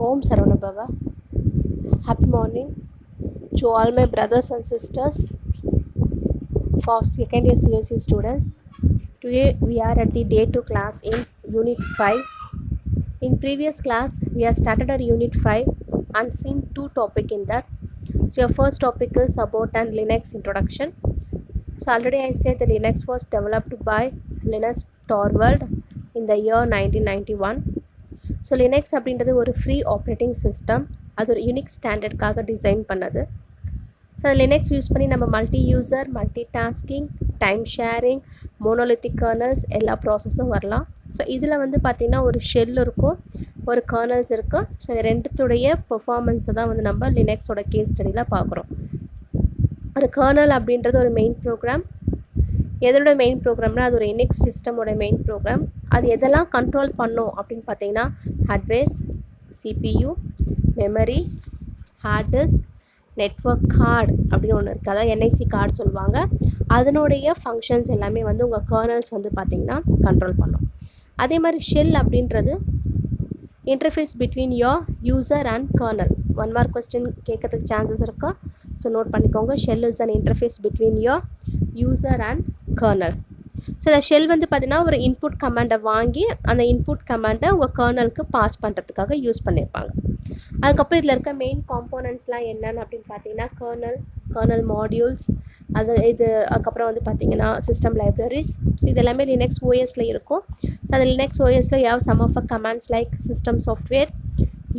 Om Saranabhava. Happy morning to all my brothers and sisters for second year CSE students. Today we are at the day 2 class in Unit 5. In previous class we have started our Unit 5 and seen two topics in that. So your first topic is about an Linux introduction. So already I said the Linux was developed by Linus Torvald in the year 1991. So Linux அப்படின்றது ஒரு free operating system. அது ஒரு unique ஸ்டாண்டர்டுக்காக design பண்ணது. So அது Linux use பண்ணி நம்ம multi user, multi tasking, time sharing, monolithic kernels எல்லா ப்ராசஸும் வரலாம். ஸோ இதில் வந்து பார்த்திங்கன்னா ஒரு ஷெல் இருக்கும், ஒரு கர்னல்ஸ் இருக்குது. ஸோ இது ரெண்டுத்துடைய பெர்ஃபார்மன்ஸை தான் வந்து நம்ம லினக்ஸோட கேஸ் ஸ்டடியில் பார்க்குறோம். ஒரு கர்னல் அப்படின்றது ஒரு மெயின் ப்ரோக்ராம். எதோட மெயின் ப்ரோக்ராம்னா அது ஒரு லினக்ஸ் சிஸ்டமோட மெயின் ப்ரோக்ராம். அது எதெல்லாம் கண்ட்ரோல் பண்ணோம் அப்படின்னு பார்த்தீங்கன்னா hardwares, CPU, memory, hard disk, network card அப்படின்னு ஒன்று இருக்குது. அதாவது என்ஐசி கார்டு சொல்லுவாங்க. அதனுடைய ஃபங்க்ஷன்ஸ் எல்லாமே வந்து உங்கள் கர்னல்ஸ் வந்து பார்த்திங்கன்னா கண்ட்ரோல் பண்ணோம். அதே மாதிரி ஷெல் அப்படின்றது interface between your user and kernel. 1 mark question கேட்கறதுக்கு சான்சஸ் இருக்கா? ஸோ நோட் பண்ணிக்கோங்க. Shell is an interface between your user and kernel. So இந்த ஷெல் வந்து பார்த்திங்கன்னா ஒரு இன்புட் கமாண்டை வாங்கி அந்த இன்புட் கமாண்டை உங்கள் கர்னலுக்கு பாஸ் பண்ணுறதுக்காக யூஸ் பண்ணியிருப்பாங்க. அதுக்கப்புறம் இதில் இருக்க மெயின் காம்போனன்ட்ஸ்லாம் என்னென்னு அப்படின்னு பார்த்தீங்கன்னா கர்னல் மாடியூல்ஸ், அதுக்கப்புறம் வந்து பார்த்திங்கன்னா சிஸ்டம் லைப்ரரிஸ். ஸோ இது எல்லாமே லினக்ஸ் ஓஎஸில் இருக்கும். ஸோ அந்த லினக்ஸ் ஓஎஸில் you have some of a commands like system software,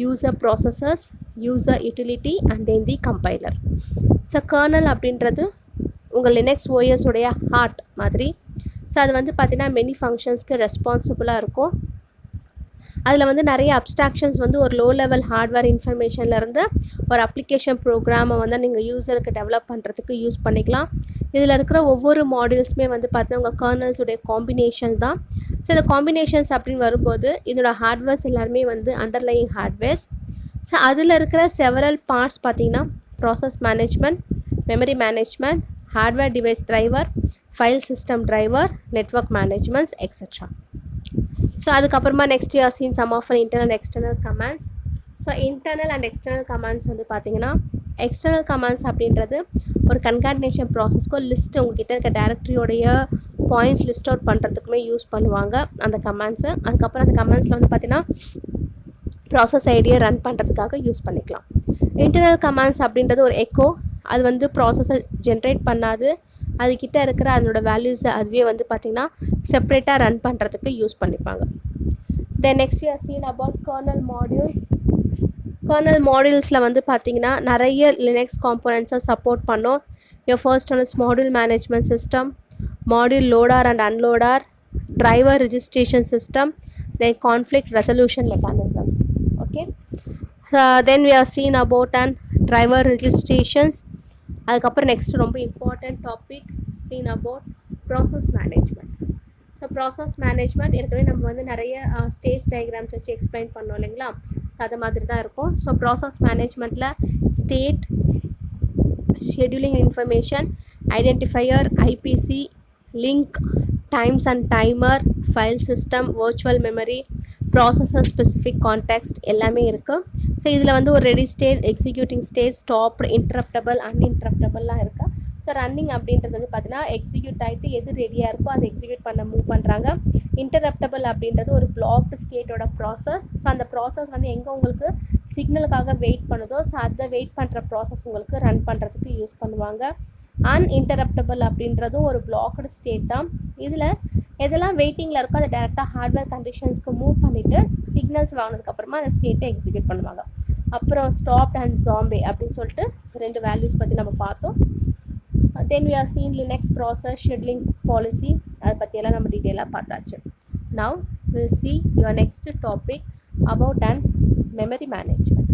user processors, user utility and then the compiler. So kernel அப்படின்றது உங்கள் லினக்ஸ் ஓஎஸ் உடைய ஹார்ட் மாதிரி. ஸோ அது வந்து பார்த்திங்கன்னா மெனி ஃபங்க்ஷன்ஸ்க்கு ரெஸ்பான்சிபிளாக இருக்கும். அதில் வந்து நிறைய அப்ஸ்ட்ராக்ஷன்ஸ் வந்து ஒரு லோ லெவல் ஹார்ட்வேர் இன்ஃபர்மேஷன்லேருந்து ஒரு அப்ளிகேஷன் ப்ரோக்ராமை வந்து நீங்கள் யூசருக்கு டெவலப் பண்ணுறதுக்கு யூஸ் பண்ணிக்கலாம். இதில் இருக்கிற ஒவ்வொரு மாடியூல்ஸுமே வந்து பார்த்தீங்கன்னா உங்கள் கர்னல்ஸுடைய காம்பினேஷன் தான். ஸோ இந்த காம்பினேஷன்ஸ் அப்படின்னு வரும்போது இதோட ஹார்ட்வேர்ஸ் எல்லாருமே வந்து அண்டர்லையிங் ஹார்ட்வேர்ஸ். ஸோ அதில் இருக்கிற செவரல் பார்ட்ஸ் பார்த்திங்கன்னா process management, memory management, hardware device driver, file system driver, network management, etc. So அதுக்கப்புறமா next you have seen some of internal and external commands. So internal and external commands வந்து பார்த்தீங்கன்னா external commands அப்படின்றது ஒரு concatenation ப்ராசஸ்க்கோ list உங்ககிட்ட இருக்க டைரக்டரியோடைய points list out பண்ணுறதுக்குமே use பண்ணுவாங்க அந்த கமாண்ட்ஸை. அதுக்கப்புறம் அந்த கமாண்ட்ஸில் வந்து பார்த்தீங்கன்னா ப்ராசஸ் ஐடியை ரன் பண்ணுறதுக்காக யூஸ் பண்ணிக்கலாம். இன்டர்னல் கமாண்ட்ஸ் அப்படின்றது ஒரு எக்கோ. அது வந்து ப்ராசஸை ஜென்ரேட் பண்ணாது, அதுக்கிட்ட இருக்கிற அதனோட வேல்யூஸை அதுவே வந்து பார்த்திங்கன்னா செப்ரேட்டாக ரன் பண்ணுறதுக்கு யூஸ் பண்ணிப்பாங்க. Then next we are seen about kernel modules. Kernel மாடியூல்ஸில் வந்து பார்த்திங்கன்னா நிறைய லினக்ஸ் காம்போனன்ட்ஸை சப்போர்ட் பண்ணோம். Your first one is module management system, module loader and unloader, driver registration system, then conflict resolution mechanisms. Okay, then we are seen about and driver registrations. அதுக்கப்புறம் next ரொம்ப important topic seen about process management. So process management ஏற்கனவே நம்ம வந்து நிறைய stage diagrams வச்சு explain பண்ணோம் இல்லைங்களா? So அது மாதிரி தான் இருக்கும். ஸோ ப்ராசஸ் மேனேஜ்மெண்ட்டில் state, scheduling information, identifier, IPC, link, times and timer, file system, virtual memory, processor specific context எல்லாமே இருக்குது. ஸோ இதில் வந்து ஒரு ready state, executing state, stop, interruptible, அன்இன்டரப்டபிள்லாம் இருக்குது. ஸோ ரன்னிங் அப்படின்றது வந்து பார்த்தீங்கன்னா எக்ஸிக்யூட் ஆகிட்டு எது ரெடியாக இருக்கோ அதை எக்ஸிக்யூட் பண்ண மூவ் பண்ணுறாங்க. இன்டரப்டபிள் அப்படின்றது ஒரு பிளாக்டு ஸ்டேட்டோட ப்ராசஸ். ஸோ அந்த ப்ராசஸ் வந்து எங்கே உங்களுக்கு சிக்னலுக்காக வெயிட் பண்ணுதோ ஸோ அதை வெயிட் பண்ணுற ப்ராசஸ் உங்களுக்கு ரன் பண்ணுறதுக்கு யூஸ் பண்ணுவாங்க. அன்இன்டரப்டபிள் அப்படின்றதும் ஒரு பிளாக்டு ஸ்டேட் தான். இதில் எதெல்லாம் வெயிட்டிங்கில் இருக்கோ அதை டேரெக்டாக ஹார்ட்வேர் கண்டிஷன்ஸ்க்கு மூவ் பண்ணிவிட்டு சிக்னல்ஸ் வாங்கினதுக்கப்புறமா அந்த ஸ்டேட்டை எக்ஸிக்யூட் பண்ணுவாங்க. அப்புறம் ஸ்டாப் அண்ட் ஜாம்பே அப்படின்னு சொல்லிட்டு 2 வேல்யூஸ் பற்றி நம்ம பார்த்தோம். Then we are seen Linux process scheduling policy, அதை பற்றியெல்லாம் நம்ம டீட்டெயிலாக பார்த்தாச்சு. Now will see your next topic about and memory management.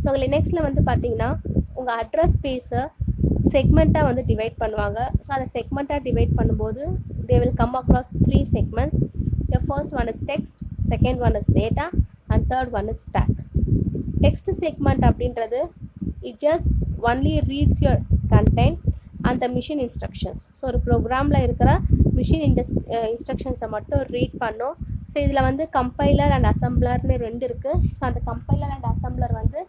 So லினக்ஸில் வந்து பார்த்திங்கன்னா உங்கள் அட்ரஸ் ஸ்பேஸை செக்மெண்ட்டாக வந்து டிவைட் பண்ணுவாங்க. ஸோ அதை செக்மெண்ட்டாக டிவைட் பண்ணும்போது they will come across 3 segments. Your first one is text, second one is data and third one is stack. Text segment அப்படின்றது it just only reads your content and the machine instructions. So ஒரு ப்ரோக்ராமில் இருக்கிற machine இன்ஸ்ட்ரக்ஷன்ஸை மட்டும் read பண்ணும். So இதில் வந்து compiler and அசம்பிளர்னு ரெண்டு இருக்குது. ஸோ அந்த கம்பைலர் அண்ட் அசம்பிளர் வந்து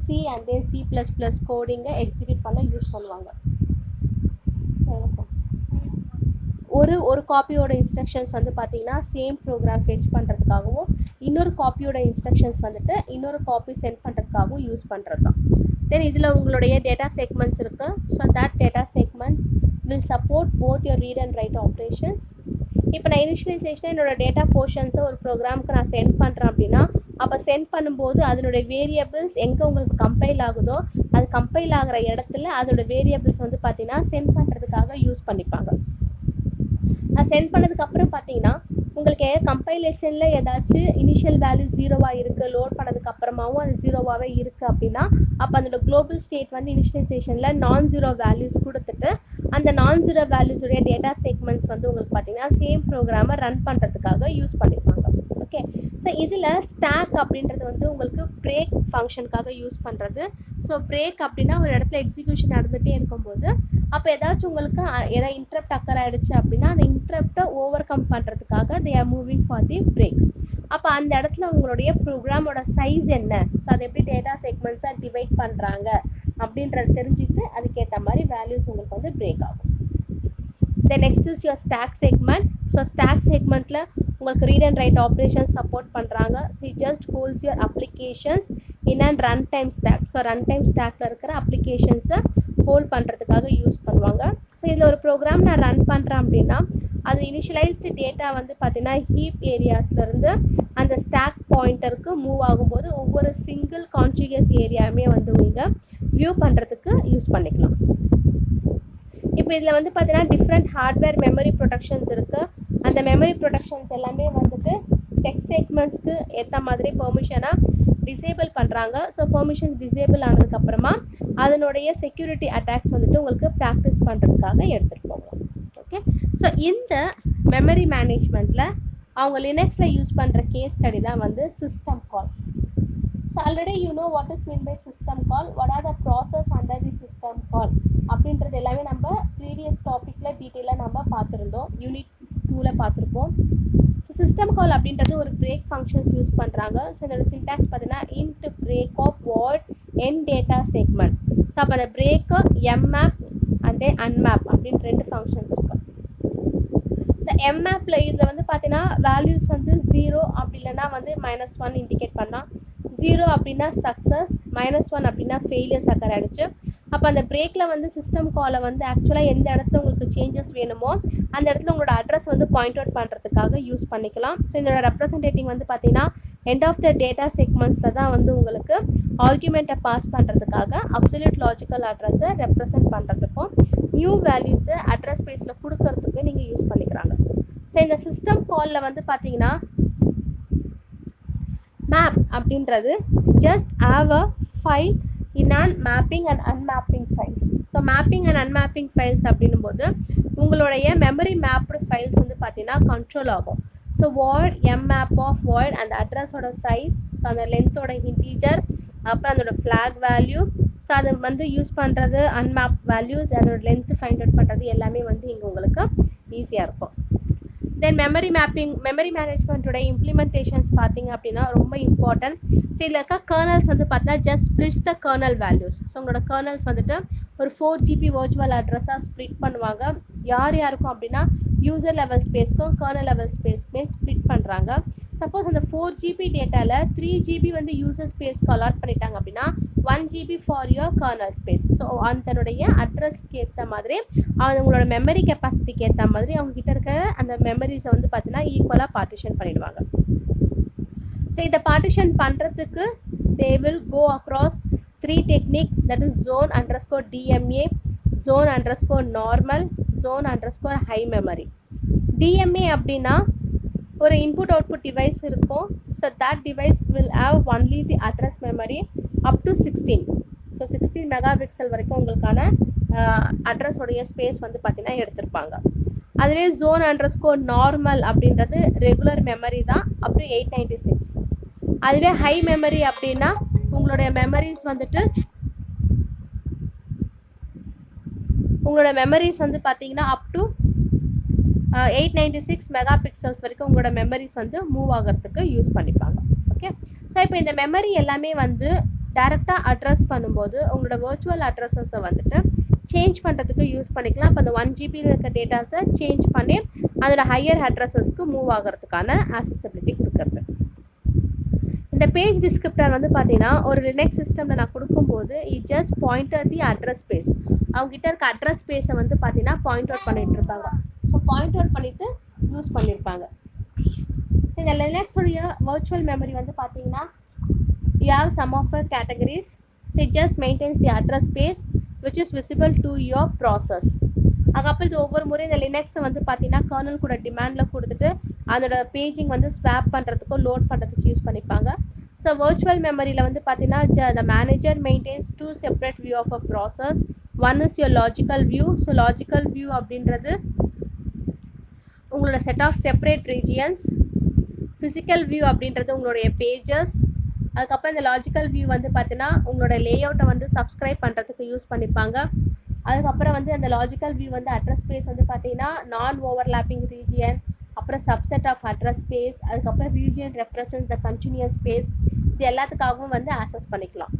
சி அண்ட் தென் C++ கோடிங்கை எக்ஸிக்யூட் பண்ண யூஸ் பண்ணுவாங்க. ஒரு காப்பியோட இன்ஸ்ட்ரக்ஷன்ஸ் வந்து பார்த்தீங்கன்னா சேம் ப்ரோக்ராம் ஃபெச் பண்ணுறதுக்காகவும் இன்னொரு காப்பியோட இன்ஸ்ட்ரக்ஷன்ஸ் வந்துட்டு இன்னொரு காப்பி சென்ட் பண்ணுறதுக்காகவும் யூஸ் பண்ணுறது தான். தென் இதில் உங்களுடைய டேட்டா செக்மெண்ட்ஸ் இருக்குது. So that data segments will support both your read and write operations. இப்போ நான் இனிஷியலைசேஷன் என்னோடய டேட்டா போர்ஷன்ஸை ஒரு ப்ரோக்ராமுக்கு நான் சென்ட் பண்ணுறேன் அப்படின்னா அப்போ சென்ட் பண்ணும்போது அதனுடைய வேரியபிள்ஸ் எங்கே உங்களுக்கு கம்பைல் ஆகுதோ அது கம்பைல் ஆகிற இடத்துல அதோடய வேரியபிள்ஸ் வந்து பார்த்தீங்கன்னா சென்ட் பண்ணுறதுக்காக யூஸ் பண்ணிப்பாங்க. நான் சென்ட் பண்ணதுக்கப்புறம் பார்த்தீங்கன்னா உங்களுக்கு கம்பைலேஷனில் ஏதாச்சும் இனிஷியல் வேல்யூ 0வாக இருக்குது, லோட் பண்ணதுக்கப்புறமாவும் அது 0வாகவே இருக்குது அப்படின்னா அப்போ அதோட குளோபல் ஸ்டேட் வந்து இனிஷியலைசேஷனில் நான்-0 வேல்யூஸ் கொடுத்துட்டு அந்த நான்-0 வேல்யூஸுடைய டேட்டா செக்மெண்ட்ஸ் வந்து உங்களுக்கு பார்த்தீங்கன்னா சேம் ப்ரோக்ராமை ரன் பண்ணுறதுக்காக யூஸ் பண்ணிப்பாங்க. ஓகே, ஸோ இதில் ஸ்டாக் அப்படின்றது வந்து உங்களுக்கு பிரேக் ஃபங்க்ஷனுக்காக யூஸ் பண்ணுறது. ஸோ பிரேக் அப்படின்னா ஒரு இடத்துல எக்ஸிக்யூஷன் நடந்துகிட்டே இருக்கும்போது அப்போ ஏதாச்சும் உங்களுக்கு ஏதாவது இன்ட்ரப்ட் அக்கர் ஆகிடுச்சு அப்படின்னா அந்த இன்ட்ரப்டை ஓவர் கம் பண்ணுறதுக்காக they are moving for the break. அப்போ அந்த இடத்துல உங்களுடைய ப்ரோக்ராமோட சைஸ் என்ன, ஸோ அதை எப்படி டேட்டா செக்மெண்ட்ஸாக டிவைட் பண்ணுறாங்க அப்படின்றத தெரிஞ்சுட்டு அதுக்கேற்ற மாதிரி வேல்யூஸ் உங்களுக்கு வந்து பிரேக் ஆகும். Then next is your stack segment. So stack செக்மெண்ட்டில் உங்களுக்கு read and write operations support பண்ணுறாங்க. So it just holds your applications in and run time stack. So run time ஸ்டாக்கில் இருக்கிற அப்ளிகேஷன்ஸை ஹோல்ட் பண்ணுறதுக்காக யூஸ் பண்ணுவாங்க. ஸோ இதில் ஒரு ப்ரோக்ராம் நான் ரன் பண்ணுறேன் அப்படின்னா அது இனிஷியலைஸ்டு டேட்டா வந்து பார்த்தீங்கன்னா ஹீப் ஏரியாஸ்லேருந்து அந்த ஸ்டாக் பாயிண்டருக்கு மூவ் ஆகும்போது ஒவ்வொரு சிங்கிள் கான்டிகியஸ் ஏரியாவுமே வந்து நீங்கள் வியூ பண்ணுறதுக்கு யூஸ் பண்ணிக்கலாம். இப்போ இதில் வந்து பார்த்தீங்கன்னா டிஃப்ரெண்ட் ஹார்ட்வேர் மெமரி ப்ரொடெக்ஷன்ஸ் இருக்குது. அந்த மெமரி ப்ரொடெக்ஷன்ஸ் எல்லாமே வந்துட்டு டெக்ஸ்ட் செக்மெண்ட்ஸ்க்கு ஏற்ற மாதிரி பெர்மிஷனாக டிசேபிள் பண்ணுறாங்க. ஸோ பெர்மிஷன்ஸ் டிசேபிள் ஆனதுக்கப்புறமா அதனுடைய செக்யூரிட்டி அட்டாக்ஸ் வந்துட்டு உங்களுக்கு ப்ராக்டிஸ் பண்ணுறதுக்காக எடுத்துகிட்டு போகலாம். ஓகே, ஸோ இந்த மெமரி மேனேஜ்மெண்ட்டில் அவங்க லினக்ஸில் யூஸ் பண்ணுற கேஸ் ஸ்டடி தான் வந்து system calls. So already you know what is mean by system call, what are the process under the system call அப்படின்றது எல்லாமே நம்ம ப்ரீவியஸ் டாப்பிக்கில் டீட்டெயிலாக நம்ம பார்த்துருந்தோம், யூனிட் 2ல் பார்த்துருப்போம். ஸோ சிஸ்டம் கால் அப்படின்றது ஒரு பிரேக் ஃபங்க்ஷன்ஸ் யூஸ் பண்ணுறாங்க. ஸோ இதோட சின்டாக்ஸ் பார்த்தீங்கன்னா int break of what end data segment. So அப்போ அந்த பிரேக்கு எம்மேப் அண்ட் அன்மேப் அப்படின்னு ரெண்டு ஃபங்க்ஷன்ஸ் இருக்குது. ஸோ எம்மேப்பில் இதில் வந்து பார்த்தீங்கன்னா வேல்யூஸ் வந்து 0 அப்படி இல்லைன்னா வந்து -1 இண்டிகேட் பண்ணால், 0 அப்படின்னா சக்ஸஸ், -1 அப்படின்னா ஃபெயிலியர்ஸ் அக்கர் ஆகிடுச்சு. அப்போ அந்த பிரேக்கில் வந்து சிஸ்டம் காலை வந்து ஆக்சுவலாக எந்த இடத்துல உங்களுக்கு சேஞ்சஸ் வேணுமோ அந்த இடத்துல உங்களோட அட்ரஸ் வந்து பாயிண்ட் அவுட் பண்ணுறதுக்காக யூஸ் பண்ணிக்கலாம். ஸோ இதோட ரெப்ரசன்டேட்டிங் வந்து பார்த்தீங்கன்னா எண்ட் ஆஃப் த டேட்டா செக்மெண்ட்ஸில் தான் வந்து உங்களுக்கு ஆர்குமெண்ட்டை பாஸ் பண்ணுறதுக்காக அப்சல்யூட் லாஜிக்கல் அட்ரஸை ரெப்ரசன்ட் பண்ணுறதுக்கும் நியூ வேல்யூஸை அட்ரஸ் ஸ்பேஸில் கொடுக்கறதுக்கு நீங்கள் யூஸ் பண்ணிக்கிறாங்க. ஸோ இந்த சிஸ்டம் காலில் வந்து பார்த்தீங்கன்னா மேப் அப்படின்றது just have a file in and mapping and unmapping files. So mapping and unmapping files அப்படின்னும் போது உங்களுடைய மெமரி மேப்டு ஃபைல்ஸ் வந்து பார்த்தீங்கன்னா கண்ட்ரோல் ஆகும். ஸோ வாய்ட் எம்மேப் ஆஃப் வாய்ட் அந்த அட்ரஸோட சைஸ், ஸோ அந்த லென்த்தோட இன்டீஜர், அப்புறம் அதோட ஃப்ளாக் வேல்யூ, ஸோ அதை வந்து யூஸ் பண்ணுறது அன்மேப் வேல்யூஸ், அதோட லென்த்து ஃபைண்ட் அவுட் பண்ணுறது எல்லாமே வந்து இங்கே உங்களுக்கு ஈஸியாக இருக்கும். தென் மெமரி மேனேஜ்மெண்ட்டோட இம்ப்ளிமெண்டேஷன்ஸ் பார்த்தீங்க அப்படின்னா ரொம்ப இம்பார்ட்டன்ட். ஸோ இதில் இருக்க கர்னல்ஸ் வந்து பார்த்தீங்கன்னா ஜஸ்ட் ஸ்ப்ளிட்ஸ் த கர்னல் வேல்யூஸ். ஸோ உங்களோட கர்னல்ஸ் வந்துட்டு ஒரு 4 GB வர்ச்சுவல் அட்ரஸாக ஸ்ப்ளிட் பண்ணுவாங்க. யாருக்கும் அப்படின்னா யூசர் லெவல் ஸ்பேஸ்க்கும் கர்னல் லெவல் ஸ்பேஸ்க்குமே ஸ்ப்ளிட் பண்ணுறாங்க. சப்போஸ் அந்த 4 GB டேட்டாவில் 3 GB வந்து யூசர் ஸ்பேஸ்க்கு அலாட் பண்ணிட்டாங்க அப்படின்னா 1 GB for your kernel space. So அதனுடைய அட்ரஸ்க்கு ஏற்ற மாதிரி அவங்களோட மெமரி கெப்பாசிட்டிக்கு ஏற்ற மாதிரி அவங்ககிட்ட இருக்கிற அந்த மெமரிஸை வந்து பார்த்தீங்கன்னா ஈக்குவலாக பார்ட்டிஷன் பண்ணிடுவாங்க. ஸோ இதை பார்ட்டிஷன் பண்ணுறதுக்கு they will go across 3 technique, that is zone_DMA, zone_normal, zone_high memory. DMA அப்படின்னா ஒரு இன்புட் அவுட்புட் டிவைஸ் இருக்கும். So that device will have only the address memory up to 16. So 16 megapixel வரைக்கும் உங்களுக்கான அட்ரஸோடைய space வந்து பார்த்தீங்கன்னா எடுத்திருப்பாங்க. அதுவே zone_normal அப்படின்றது ரெகுலர் மெமரி தான் அப் டு 896. அதுவே ஹை மெமரி அப்படின்னா உங்களோட மெமரிஸ் வந்து பார்த்தீங்கன்னா அப் டு 896 மெகா பிக்சல்ஸ் வரைக்கும் உங்களோட மெமரிஸ் வந்து மூவ் ஆகிறதுக்கு யூஸ் பண்ணிப்பாங்க. ஓகே, ஸோ இப்போ இந்த மெமரி எல்லாமே வந்து டேரெக்டாக அட்ரஸ் பண்ணும்போது உங்களோட வர்ச்சுவல் அட்ரஸஸை வந்துட்டு சேஞ்ச் பண்ணுறதுக்கு யூஸ் பண்ணிக்கலாம். அப்போ அந்த 1 GB இருக்க டேட்டாஸை சேஞ்ச் பண்ணி அதோட ஹையர் அட்ரஸஸ்க்கு மூவ் ஆகிறதுக்கான ஆக்சசிபிலிட்டி கொடுக்குறது. இந்த பேஜ் டிஸ்கிரிப்டர் வந்து பார்த்தீங்கன்னா ஒரு லினக்ஸ் சிஸ்டமில் நான் கொடுக்கும்போது it just pointer the address space. அவங்ககிட்ட இருக்க அட்ரஸ் ஸ்பேஸை வந்து பார்த்தீங்கன்னா பாயிண்ட் அவுட் பண்ணிட்டு இருப்பாங்க. ஸோ பாயிண்ட் அவுட் பண்ணிவிட்டு யூஸ் பண்ணியிருப்பாங்க. இந்த லினக்ஸோடைய வர்ச்சுவல் மெமரி வந்து பார்த்தீங்கன்னா you have some of the categories. So it just maintains the address space which is visible to your process. அதுக்கப்புறம் இது ஒவ்வொரு முறை இந்த லினக்ஸை வந்து பார்த்தீங்கன்னா கர்னல் கூட டிமாண்டில் கொடுத்துட்டு அதோட பேஜிங் வந்து ஸ்வாப் பண்ணுறதுக்கோ லோட் பண்ணுறதுக்கு யூஸ் பண்ணிப்பாங்க. ஸோ வர்ச்சுவல் மெமரியில் வந்து பார்த்தீங்கன்னா the manager maintains 2 separate view of a process. One is your logical view. So logical view அப்படின்றது உங்களோட set of separate regions. Physical view அப்படின்றது உங்களுடைய பேஜஸ். அதுக்கப்புறம் இந்த லாஜிக்கல் வியூ வந்து பார்த்தீங்கன்னா உங்களோட லேஅவுட்டை வந்து சப்ஸ்கிரைப் பண்ணுறதுக்கு யூஸ் பண்ணிப்பாங்க. அதுக்கப்புறம் வந்து அந்த லாஜிக்கல் வியூ வந்து அட்ரஸ் ஸ்பேஸ் வந்து பார்த்தீங்கன்னா நான் ஓவர்லாப்பிங் ரீஜியன், அப்புறம் சப்செட் ஆஃப் அட்ரஸ் ஸ்பேஸ், அதுக்கப்புறம் region represents the continuous space, இது எல்லாத்துக்காகவும் வந்து ஆக்சஸ் பண்ணிக்கலாம்.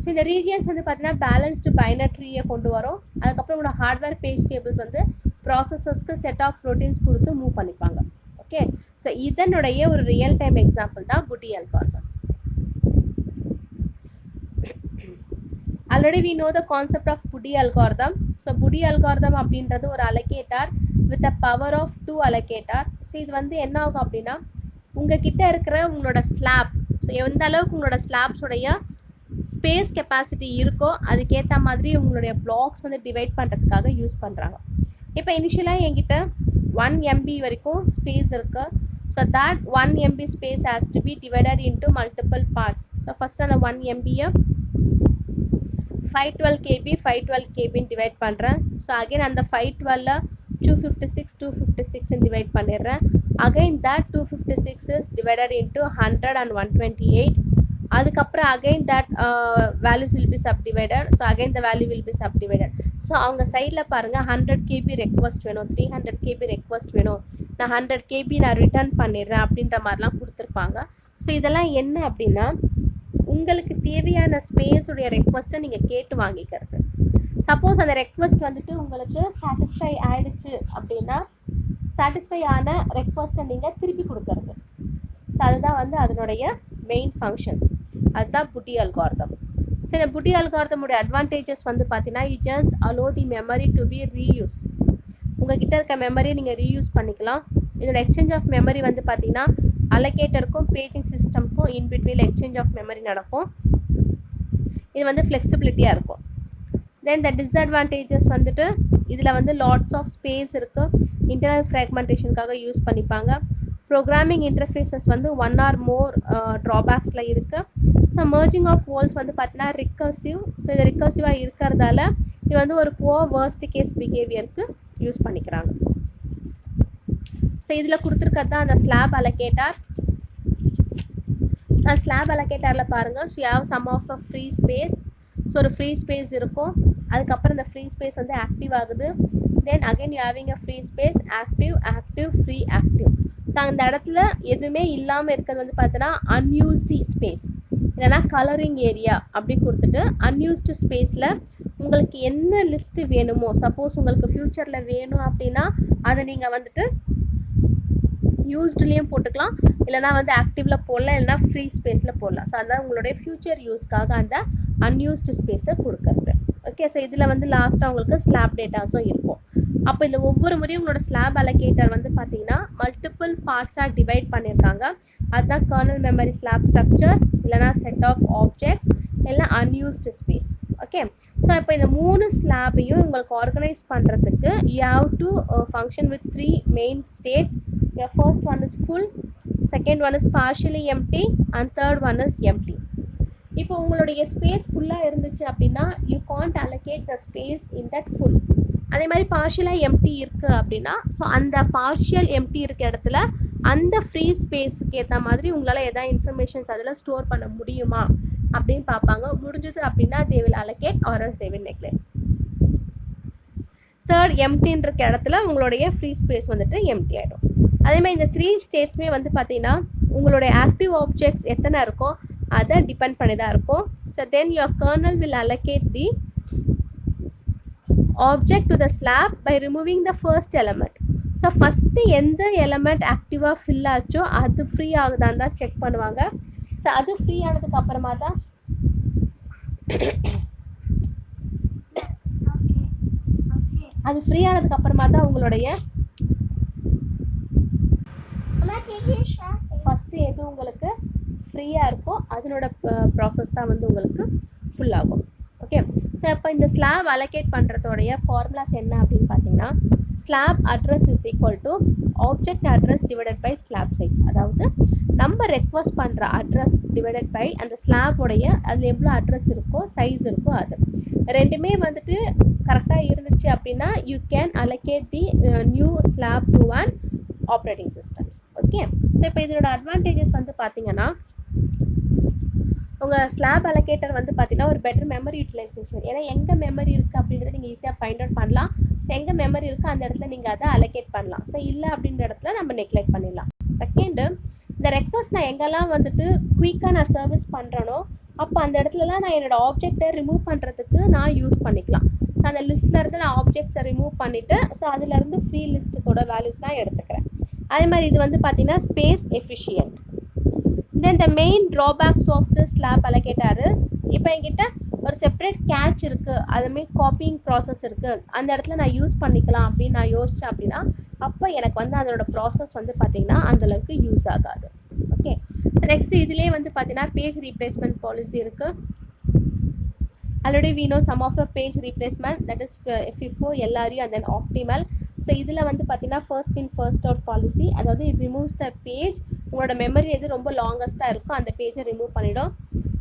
ஸோ இந்த ரீஜியன்ஸ் வந்து பார்த்தீங்கன்னா பேலன்ஸ்டு பைனட்ரியை கொண்டு வரும். அதுக்கப்புறம் உங்களோட ஹார்ட்வேர் பேஜ் டேபிள்ஸ் வந்து ப்ராசஸர்ஸ்க்கு செட் ஆஃப் ப்ரோட்டீன்ஸ் கொடுத்து மூவ் பண்ணிப்பாங்க. ஓகே, ஸோ இதனுடைய ஒரு ரியல் டைம் எக்ஸாம்பிள் தான் புட்டி algorithm. Already we know the concept of Buddy algorithm. So Buddy algorithm அப்படின்றது ஒரு allocator with a power of 2 allocator. So இது வந்து என்ன ஆகும் அப்படின்னா உங்ககிட்ட இருக்கிற உங்களோட ஸ்லாப், ஸோ எந்த அளவுக்கு உங்களோட ஸ்லாப்ஸோடைய ஸ்பேஸ் கெப்பாசிட்டி இருக்கோ அதுக்கேற்ற மாதிரி உங்களுடைய பிளாக்ஸ் வந்து டிவைட் பண்ணுறதுக்காக யூஸ் பண்ணுறாங்க. இப்போ இனிஷியலாக என்கிட்ட 1 MB வரைக்கும் ஸ்பேஸ் இருக்குது. So that 1 MB space has to be divided into multiple parts. So first அந்த 1 MBயை 512 KB 512 KBன்னு டிவைட் பண்ணுறேன். ஸோ அகைன் அந்த 512 256 டிவைட் பண்ணிடுறேன். Again that 256 is divided into 100 and 128. அதுக்கப்புறம் again that values will be subdivided. So again the value will be subdivided. So அவங்க சைடில் பாருங்கள் 100 KB ரெக்வஸ்ட் வேணும், 300 KB ரெக்வஸ்ட் வேணும், நான் 100 KB நான் ரிட்டர்ன் பண்ணிடுறேன் அப்படின்ற மாதிரிலாம் கொடுத்துருப்பாங்க. ஸோ இதெல்லாம் என்ன அப்படின்னா உங்களுக்கு தேவையான ஸ்பேஸுடைய ரெக்வஸ்ட்டை நீங்கள் கேட்டு வாங்கிக்கிறது. சப்போஸ் அந்த ரெக்வஸ்ட் வந்துட்டு உங்களுக்கு சாட்டிஸ்ஃபை ஆகிடுச்சு அப்படின்னா சாட்டிஸ்ஃபை ஆன ரெக்வஸ்ட்டை நீங்கள் திருப்பி கொடுக்கறது. ஸோ அதுதான் வந்து அதனுடைய மெயின் ஃபங்க்ஷன்ஸ். அதுதான் புட்டி அல்காரிதம். ஸோ இந்த புட்டி அல்காரிதமுடைய அட்வான்டேஜஸ் வந்து பார்த்தீங்கன்னா it just allow the memory to be reuse. உங்கள்கிட்ட இருக்க மெமரியை நீங்கள் ரீயூஸ் பண்ணிக்கலாம். இதோட எக்ஸ்சேஞ்ச் ஆஃப் மெமரி வந்து பார்த்தீங்கன்னா அலோகேட்டருக்கும் பேஜிங் சிஸ்டம்க்கும் இன்பிட்வீன் எக்ஸ்சேஞ்ச் ஆஃப் மெமரி நடக்கும். இது வந்து ஃப்ளெக்சிபிலிட்டியாக இருக்கும். தென் த டிஸ்அட்வான்டேஜஸ் வந்துட்டு இதில் வந்து லாட்ஸ் ஆஃப் ஸ்பேஸ் இருக்குது, இன்டர்னல் ஃப்ராக்மெண்டேஷனுக்காக யூஸ் பண்ணிப்பாங்க. ப்ரோக்ராமிங் இன்டர்ஃபேஸஸ் வந்து 1 or more ட்ராபேக்ஸில் இருக்குது. ஸோ மர்ஜிங் ஆஃப் வேர்ல்ட்ஸ் வந்து பார்த்தீங்கன்னா ரிக்கர்சிவ். ஸோ இது ரிக்கர்சிவாக இருக்கிறதால இது வந்து ஒரு புவர் வேர்ஸ்ட் கேஸ் பிஹேவியருக்கு யூஸ் பண்ணிக்கிறாங்க. ஸோ இதில் கொடுத்துருக்கிறது தான் அந்த ஸ்லாப் அலோகேட்டர். ஸ்லாப் அலோகேட்டரில் பாருங்கள், so have some of a free space. So ஒரு ஃப்ரீ ஸ்பேஸ் இருக்கும். அதுக்கப்புறம் இந்த ஃப்ரீ ஸ்பேஸ் வந்து ஆக்டிவ் ஆகுது. Then again you having a free space, active active free active. So அந்த இடத்துல எதுவுமே இல்லாமல் இருக்கிறது வந்து பார்த்தோன்னா அன்யூஸ்டு ஸ்பேஸ், இல்லைனா கலரிங் ஏரியா அப்படி கொடுத்துட்டு அன்யூஸ்டு ஸ்பேஸில் உங்களுக்கு என்ன லிஸ்ட்டு வேணுமோ, சப்போஸ் உங்களுக்கு ஃப்யூச்சரில் வேணும் அப்படின்னா அதை நீங்கள் வந்துட்டு யூஸ்ட்லேயும் போட்டுக்கலாம், இல்லைனா வந்து ஆக்டிவில் போடலாம், இல்லைனா ஃப்ரீ ஸ்பேஸில் போடலாம். ஸோ அதான் உங்களுடைய ஃப்யூச்சர் யூஸ்க்காக அந்த அன்யூஸ்டு ஸ்பேஸை கொடுக்குறது. ஓகே, ஸோ இதில் வந்து லாஸ்ட்டாக உங்களுக்கு ஸ்லாப் டேட்டாஸும் இருக்கும். அப்போ இந்த ஒவ்வொரு முறையும் உங்களோட ஸ்லாப் அலோகேட்டர் வந்து பார்த்தீங்கன்னா மல்டிபிள் பார்ட்ஸாக டிவைட் பண்ணியிருக்காங்க. அதுதான் கர்னல் மெமரி ஸ்லாப் ஸ்ட்ரக்சர், இல்லைனா செட் ஆஃப் ஆப்ஜெக்ட்ஸ், இல்லைனா அன்யூஸ்டு ஸ்பேஸ். ஓகே, ஸோ இப்போ இந்த 3 ஸ்லாபையும் உங்களுக்கு ஆர்கனைஸ் பண்ணுறதுக்கு you have to function with 3 main states. Your first one is full, second one is partially empty, and third one is empty. இப்போ உங்களுடைய space ஃபுல்லாக இருந்துச்சு அப்படின்னா you can't allocate the space in that full. அதே மாதிரி பார்ஷியலாக empty இருக்குது அப்படின்னா so அந்த பார்ஷியல் எம்டி இருக்க இடத்துல அந்த ஃப்ரீ ஸ்பேஸுக்கு ஏற்ற மாதிரி உங்களால் எதாவது இன்ஃபர்மேஷன்ஸ் அதில் ஸ்டோர் பண்ண முடியுமா அப்படின்னு பார்ப்பாங்க. முடிஞ்சது அப்படின்னா they will allocate or else they will neglect. Third எம்டின்னு இருக்க இடத்துல உங்களுடைய ஃப்ரீ ஸ்பேஸ் வந்துட்டு எம்டி ஆகிடும். அதேமாதிரி இந்த 3 ஸ்டேட்ஸுமே வந்து பார்த்தீங்கன்னா உங்களுடைய ஆக்டிவ் ஆப்ஜெக்ட்ஸ் எத்தனை இருக்கோ அதை டிபெண்ட் பண்ணி தான் இருக்கும். So then your kernel will allocate the object to the slab by removing the first element. So first எந்த எலமெண்ட் ஆக்டிவாக ஃபில் ஆச்சோ அது ஃப்ரீ ஆகுதான்னு தான் செக் பண்ணுவாங்க. ஸோ அது ஃப்ரீ ஆனதுக்கு அப்புறமா தான் உங்களுடைய ஃபஸ்ட்டு எது உங்களுக்கு ஃப்ரீயாக இருக்கோ அதனோட ப்ராசஸ் தான் வந்து உங்களுக்கு ஃபுல் ஆகும். ஓகே, ஸோ இப்போ இந்த ஸ்லாப் அலோகேட் பண்ணுறதோடைய ஃபார்முலாஸ் என்ன அப்படின்னு பார்த்தீங்கன்னா, slab address is equal to object address divided by slab size. அதாவது நம்ம ரெக்வஸ்ட் பண்ணுற அட்ரஸ் டிவைடட் பை அந்த ஸ்லாபோடைய அதில் எவ்வளோ அட்ரஸ் இருக்கோ சைஸ் இருக்கோ அது ரெண்டுமே வந்துட்டு கரெக்டாக இருந்துச்சு அப்படின்னா you can allocate the new slab to an operating systems. Okay, so இப்போ இதோட அட்வான்டேஜஸ் வந்து பார்த்தீங்கன்னா உங்கள் ஸ்லாப் அலோகேட்டர் வந்து பார்த்தீங்கன்னா ஒரு பெட்டர் மெமரி யூட்டிலைசேஷன். ஏன்னா எங்கே மெமரி இருக்குது அப்படின்றத நீங்கள் ஈஸியாக ஃபைண்ட் அவுட் பண்ணலாம். ஸோ எங்கே மெமரி இருக்குது அந்த இடத்துல நீங்கள் அதை அலோகேட் பண்ணலாம். ஸோ இல்லை அப்படின்ற இடத்துல நம்ம நெக்லெக்ட் பண்ணிடலாம். செகண்டு, இந்த ரெக்வஸ்ட் நான் எங்கெல்லாம் வந்துட்டு குயிக்காக நான் சர்வீஸ் பண்ணுறேனோ அப்போ அந்த இடத்துலலாம் நான் என்னோடய ஆப்ஜெக்டை ரிமூவ் பண்ணுறதுக்கு நான் யூஸ் பண்ணிக்கலாம். ஸோ அந்த லிஸ்ட்லேருந்து நான் ஆப்ஜெக்ட்ஸை ரிமூவ் பண்ணிவிட்டு ஸோ அதுலேருந்து ஃப்ரீ லிஸ்ட்டுக்கோட வேல்யூஸ்லாம் எடுத்துக்கிறேன். அதே மாதிரி இது வந்து பார்த்தீங்கன்னா space efficient. Then the main drawbacks of the slab allocator is, இப்போ என்கிட்ட ஒரு செப்பரேட் கேட்ச் இருக்குது, அதுமாரி காப்பிங் ப்ராசஸ் இருக்குது, அந்த இடத்துல நான் யூஸ் பண்ணிக்கலாம் அப்படின்னு நான் யோசித்தேன் அப்படின்னா அப்போ எனக்கு வந்து அதோட ப்ராசஸ் வந்து பார்த்திங்கன்னா அந்தளவுக்கு யூஸ் ஆகாது. ஓகே, ஸோ நெக்ஸ்ட்டு இதுலேயே வந்து பார்த்தீங்கன்னா பேஜ் ரீப்ளேஸ்மெண்ட் பாலிசி இருக்குது. Already we know some of the page replacement, that is FIFO, LRU and then optimal. So இதில் வந்து பார்த்தீங்கன்னா first in first out policy, அதாவது it removes the page, உங்களோட memory எது ரொம்ப லாங்கஸ்ட்டாக இருக்கோ அந்த பேஜை ரிமூவ் பண்ணிடும்.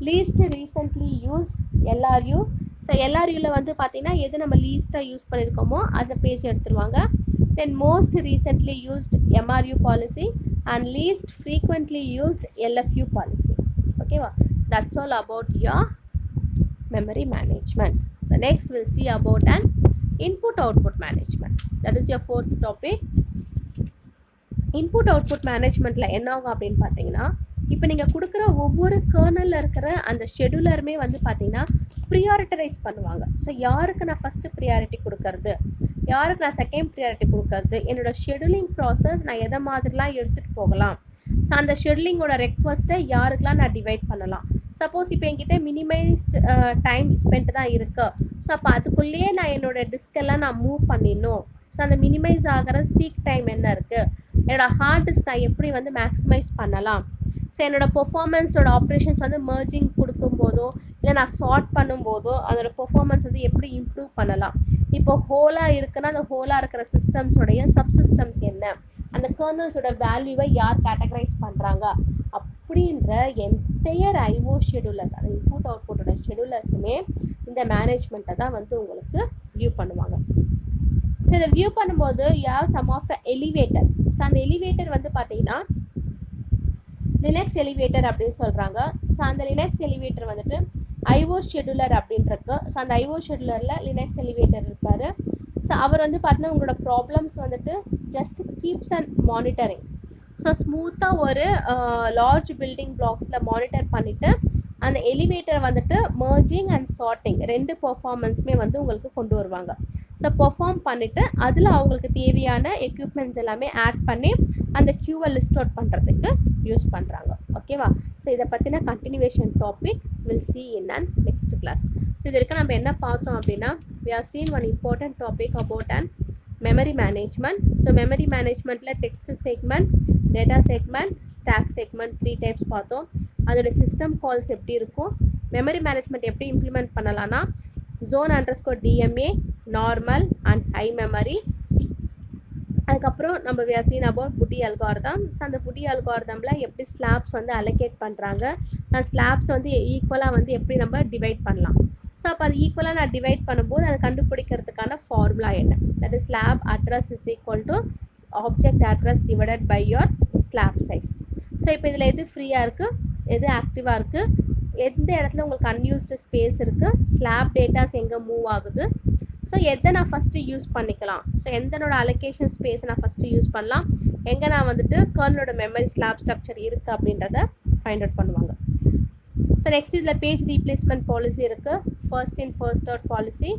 Least recently use LRU. So LRUவில் வந்து பார்த்தீங்கன்னா எது நம்ம லீஸ்ட்டாக யூஸ் பண்ணியிருக்கோமோ அந்த பேஜ் எடுத்துருவாங்க. Then most recently used MRU policy and least frequently used LFU policy. ஓகேவா, that's all about your memory management. So next we'll see about an input output management. That is your fourth topic. Input output managementல என்ன ஆகும் அப்படின்னு பார்த்தீங்கன்னா, இப்போ நீங்கள் கொடுக்குற ஒவ்வொரு கர்னலில் இருக்கிற அந்த ஷெடியூலருமே வந்து பார்த்தீங்கன்னா ப்ரியாரிட்டரைஸ் பண்ணுவாங்க. ஸோ யாருக்கு நான் ஃபஸ்ட்டு ப்ரியாரிட்டி கொடுக்கறது, யாருக்கு நான் செகண்ட் ப்ரியாரிட்டி கொடுக்கறது, என்னோட ஷெடியூலிங் ப்ராசஸ் நான் எதை மாதிரிலாம் எடுத்துகிட்டு போகலாம், ஸோ அந்த ஷெடியூலிங்கோட ரெக்வஸ்ட்டை யாருக்கெலாம் நான் டிவைட் பண்ணலாம். சப்போஸ் இப்போ என்கிட்ட மினிமைஸ்டு டைம் ஸ்பெண்ட் தான் இருக்குது, ஸோ அப்போ அதுக்குள்ளேயே நான் என்னோடய டிஸ்கெல்லாம் நான் மூவ் பண்ணிடணும். ஸோ அந்த மினிமைஸ் ஆகிற சீக் டைம் என்ன இருக்குது, என்னோடய ஹார்ட் டிஸ்க் நான் எப்படி வந்து மேக்ஸிமைஸ் பண்ணலாம், ஸோ என்னோடய பெர்ஃபார்மன்ஸோட ஆப்ரேஷன்ஸ் வந்து மர்ஜிங் கொடுக்கும்போதோ இல்லை நான் சார்ட் பண்ணும்போதோ அதோட பெர்ஃபார்மன்ஸ் வந்து எப்படி இம்ப்ரூவ் பண்ணலாம். இப்போ ஹோலாக இருக்குன்னா அந்த ஹோலாக இருக்கிற சிஸ்டம்ஸோடைய சப்சிஸ்டம்ஸ் என்ன, அந்த கர்னல்ஸோட வேல்யூவை யார் கேட்டகரைஸ் பண்ணுறாங்க அப்படின்ற என்டையர் ஐஓ ஷெடியூலர்ஸ், அந்த இன்புட் அவுட்புட்டோட ஷெடியூலர்ஸுமே இந்த மேனேஜ்மெண்ட்டை தான் வந்து உங்களுக்கு வியூ பண்ணுவாங்க. ஸோ இதை வியூ பண்ணும்போது யார் சம் ஆஃப் எலிவேட்டர். ஸோ அந்த எலிவேட்டர் வந்து பார்த்தீங்கன்னா லினக்ஸ் எலிவேட்டர் அப்படின்னு சொல்கிறாங்க. ஸோ அந்த லினக்ஸ் எலிவேட்டர் வந்துட்டு ஐஓ ஷெடியூலர் அப்படின்றது. ஸோ அந்த ஐஓ ஷெடியூலரில் லினக்ஸ் எலிவேட்டர் இருப்பார். ஸோ அவர் வந்து பார்த்தீங்கன்னா உங்களோட ப்ராப்ளம்ஸ் வந்துட்டு just keeps and monitoring. So ஸ்மூத்தாக ஒரு லார்ஜ் பில்டிங் பிளாக்ஸில் மானிட்டர் பண்ணிவிட்டு அந்த எலிவேட்டரை வந்துட்டு மர்ஜிங் அண்ட் சார்ட்டிங் ரெண்டு பெர்ஃபார்மன்ஸுமே வந்து உங்களுக்கு கொண்டு வருவாங்க. ஸோ பெர்ஃபார்ம் பண்ணிவிட்டு அதில் அவங்களுக்கு தேவையான எக்யூப்மெண்ட்ஸ் எல்லாமே ஆட் பண்ணி அந்த கியூவை லிஸ்ட் அவுட் பண்ணுறதுக்கு யூஸ் பண்ணுறாங்க. ஓகேவா, ஸோ இதை பற்றின continuation topic will see in an next class. So இது வரைக்கும் நம்ம என்ன பார்த்தோம் அப்படின்னா, we have seen one important topic about an memory management. So memory மேனேஜ்மெண்ட்டில் text segment, data segment, stack segment 3 types பார்த்தோம். அதோட சிஸ்டம் கால்ஸ் எப்படி இருக்கும், மெமரி மேனேஜ்மெண்ட் எப்படி இம்ப்ளிமெண்ட் பண்ணலான்னா zone_DMA, normal and high memory. அதுக்கப்புறம் நம்ம we have seen about Buti algorithm. So அந்த புட்டி அல்காரிதமில் எப்படி ஸ்லாப்ஸ் வந்து அலோகேட் பண்ணுறாங்க, அந்த ஸ்லாப்ஸ் வந்து ஈக்குவலாக வந்து எப்படி நம்ம டிவைட் பண்ணலாம். ஸோ அப்போ அது ஈக்குவலாக நான் டிவைட் பண்ணும்போது அதை கண்டுபிடிக்கிறதுக்கான ஃபார்முலா என்ன, that is slab address is equal to object address divided by your slab size. So இப்போ இதில் எது ஃப்ரீயாக இருக்குது, எது ஆக்டிவாக இருக்குது, எந்த இடத்துல உங்களுக்கு அன்யூஸ்டு ஸ்பேஸ் இருக்குது, ஸ்லாப் டேட்டாஸ் எங்கே மூவ் ஆகுது, ஸோ எதை நான் ஃபஸ்ட்டு யூஸ் பண்ணிக்கலாம், ஸோ எந்தனோட அலோகேஷன் ஸ்பேஸை நான் ஃபஸ்ட்டு யூஸ் பண்ணலாம், எங்கே நான் வந்துட்டு கர்னலோட மெமரி ஸ்லாப் ஸ்ட்ரக்சர் இருக்குது அப்படின்றத ஃபைண்ட் அவுட் பண்ணுவாங்க. ஸோ நெக்ஸ்ட் இதில் பேஜ் ரீப்ளேஸ்மெண்ட் பாலிசி இருக்குது, first in first out policy,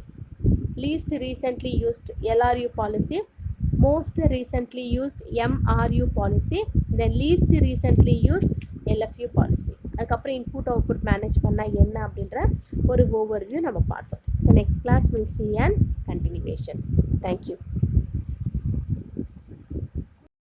least recently used LRU policy, most recently used MRU policy, then least recently used LFU policy. அதுக்கப்புறம் input output manage பண்ணால் என்ன அப்படின்ற ஒரு overview நம்ம பார்த்தோம். So next class will see and continuation. Thank you.